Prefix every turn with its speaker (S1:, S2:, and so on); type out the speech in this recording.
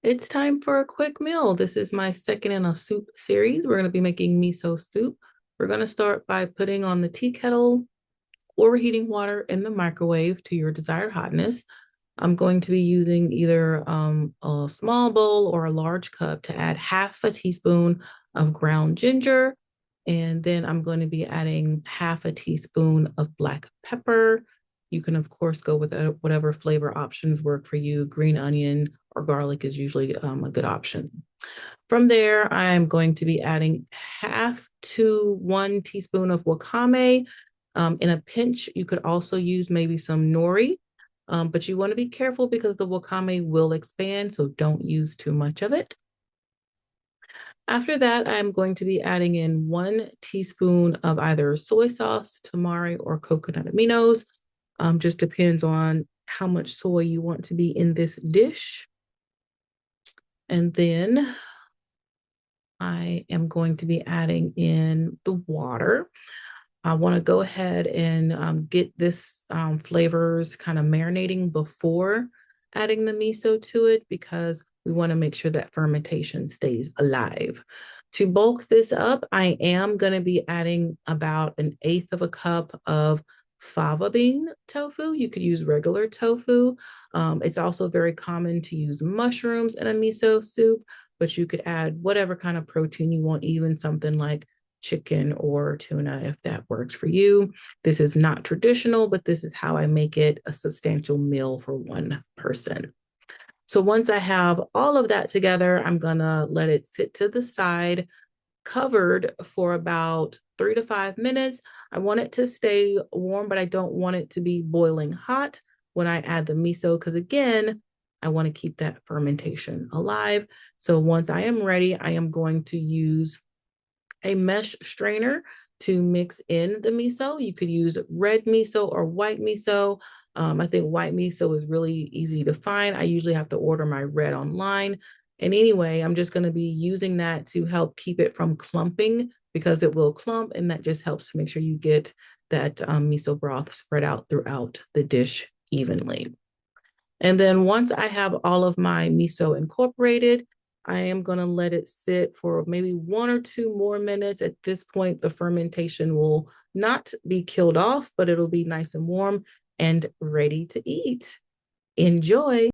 S1: It's time for a quick meal. This is my second in a soup series. We're going to be making miso soup. We're going to start by putting on the tea kettle, overheating water in the microwave to your desired hotness. I'm going to be using either a small bowl or a large cup to add half a teaspoon of ground ginger. And then I'm going to be adding half a teaspoon of black pepper. You can, of course, go with whatever flavor options work for you. Green onion or garlic is usually a good option. From there, I'm going to be adding half to 1 teaspoon of wakame. In a pinch, you could also use maybe some nori, but you want to be careful because the wakame will expand, so don't use too much of it. After that, I'm going to be adding in 1 teaspoon of either soy sauce, tamari, or coconut aminos. Just depends on how much soy you want to be in this dish. And then I am going to be adding in the water. I want to go ahead and get this flavors kind of marinating before adding the miso to it because we want to make sure that fermentation stays alive. To bulk this up, I am going to be adding about 1/8 of a cup of fava bean tofu. You could use regular tofu. It's also very common to use mushrooms in a miso soup, but you could add whatever kind of protein you want, even something like chicken or tuna if that works for you. This is not traditional, but this is how I make it a substantial meal for one person. So once I have all of that together, I'm gonna let it sit to the side, covered for about 3 to 5 minutes. I want it to stay warm, but I don't want it to be boiling hot when I add the miso, because again, I want to keep that fermentation alive. So once I am ready, I am going to use a mesh strainer to mix in the miso. You could use red miso or white miso. I think white miso is really easy to find. I usually have to order my red online. And anyway, I'm just going to be using that to help keep it from clumping because it will clump, and that just helps to make sure you get that miso broth spread out throughout the dish evenly. And then once I have all of my miso incorporated, I am going to let it sit for maybe 1 or 2 more minutes. At this point, the fermentation will not be killed off, but it'll be nice and warm and ready to eat. Enjoy.